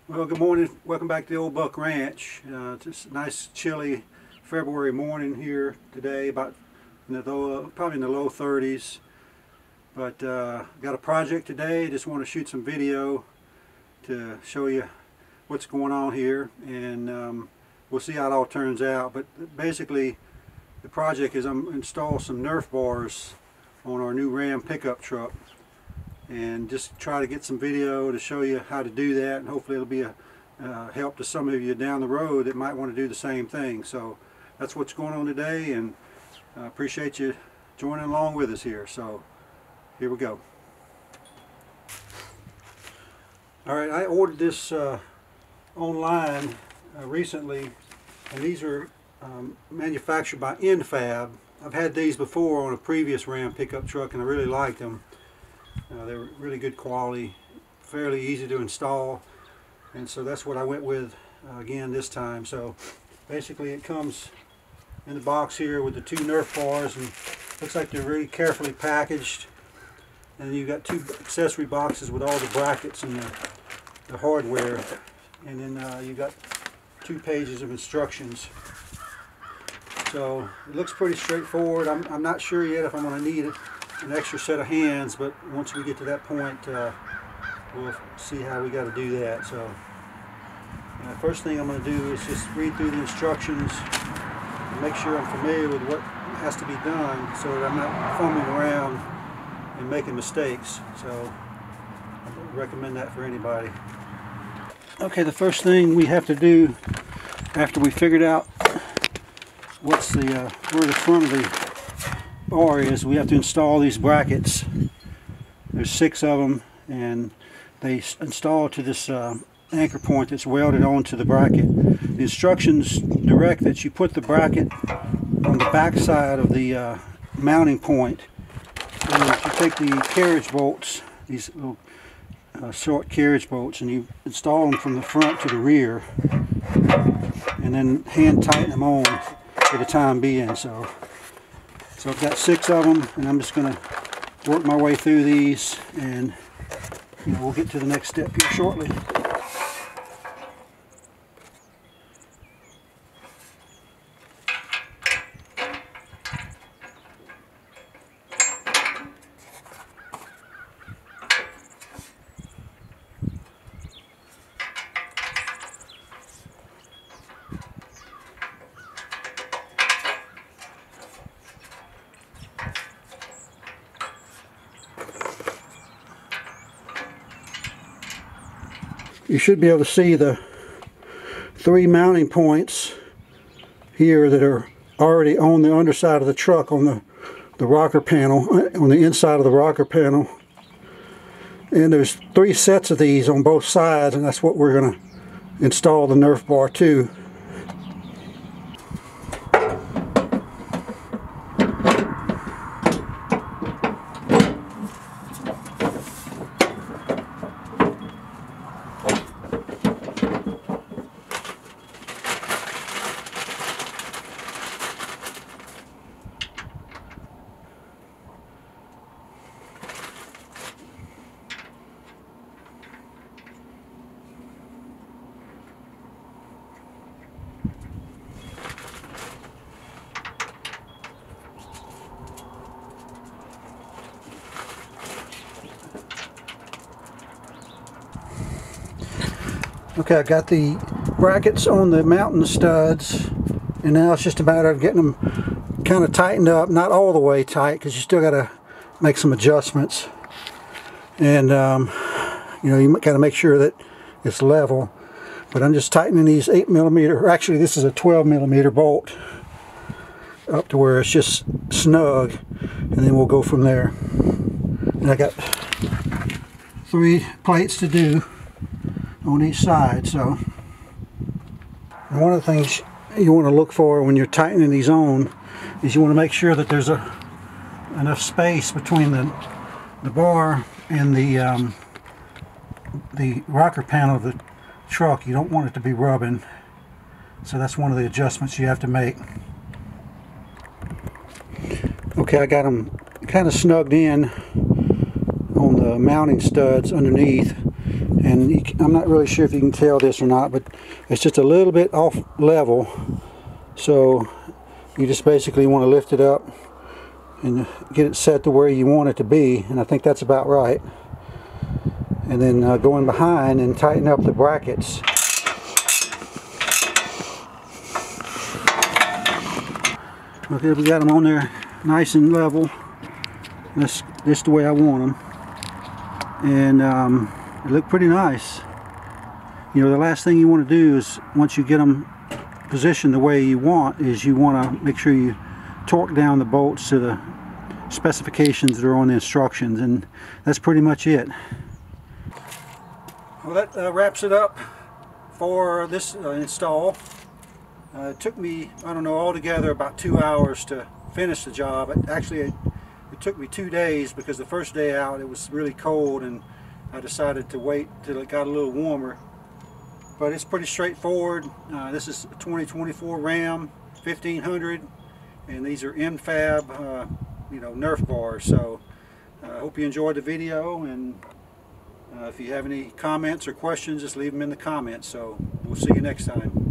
Well, good morning. Welcome back to the Old Buck Ranch. Just a nice chilly February morning here today, about probably in the low 30s. But got a project today. Just want to shoot some video to show you what's going on here, and we'll see how it all turns out. But basically, the project is I'm install some Nerf bars on our new Ram pickup truck, and just try to get some video to show you how to do that, and hopefully it'll be a help to some of you down the road that might want to do the same thing. So that's what's going on today, and I appreciate you joining along with us here. So here we go. Alright, I ordered this online recently, and these are manufactured by N-Fab. I've had these before on a previous Ram pickup truck, and I really liked them. They're really good quality, fairly easy to install, and so that's what I went with again this time. So basically it comes in the box here with the two Nerf bars, and looks like they're really carefully packaged. And you've got two accessory boxes with all the brackets and the hardware, and then you've got 2 pages of instructions. So it looks pretty straightforward. I'm not sure yet if I'm going to need an extra set of hands, but once we get to that point, we'll see how we got to do that. So first thing I'm going to do is just read through the instructions and make sure I'm familiar with what has to be done, so that I'm not fumbling around and making mistakes. So I recommend that for anybody. Okay, the first thing we have to do after we figured out what's the where the front of the bar is, we have to install these brackets. There's 6 of them, and they install to this anchor point that's welded onto the bracket. The instructions direct that you put the bracket on the back side of the mounting point, and you take the carriage bolts, these little short carriage bolts, and you install them from the front to the rear, and then hand tighten them on for the time being. So I've got 6 of them, and I'm just going to work my way through these, and we'll get to the next step here shortly. You should be able to see the 3 mounting points here that are already on the underside of the truck, on the rocker panel, on the inside of the rocker panel. And there's 3 sets of these on both sides, and that's what we're going to install the Nerf bar to. Okay, I got the brackets on the mounting studs, and now it's just a matter of getting them kind of tightened up. Not all the way tight, because you still got to make some adjustments. And you got to make sure that it's level. But I'm just tightening these 8mm, or actually this is a 12mm bolt, up to where it's just snug, and then we'll go from there. And I got 3 plates to do on each side. So one of the things you want to look for when you're tightening these on is you want to make sure that there's enough space between the bar and the rocker panel of the truck. You don't want it to be rubbing, so that's one of the adjustments you have to make. Okay, I got them kind of snugged in on the mounting studs underneath, And I'm not really sure if you can tell this or not, but it's just a little bit off level. So you just basically want to lift it up and get it set to where you want it to be, and I think that's about right. And then go in behind and tighten up the brackets. Okay, we got them on there nice and level. This is the way I want them, and they look pretty nice. You know, the last thing you want to do is, once you get them positioned the way you want, is you want to make sure you torque down the bolts to the specifications that are on the instructions, and that's pretty much it. Well, that wraps it up for this install. It took me, I don't know, altogether about 2 hours to finish the job. It took me 2 days, because the first day out it was really cold and I decided to wait till it got a little warmer. But it's pretty straightforward. This is a 2024 Ram 1500, and these are N-Fab, you know, Nerf bars. So I hope you enjoyed the video, and if you have any comments or questions, just leave them in the comments. So we'll see you next time.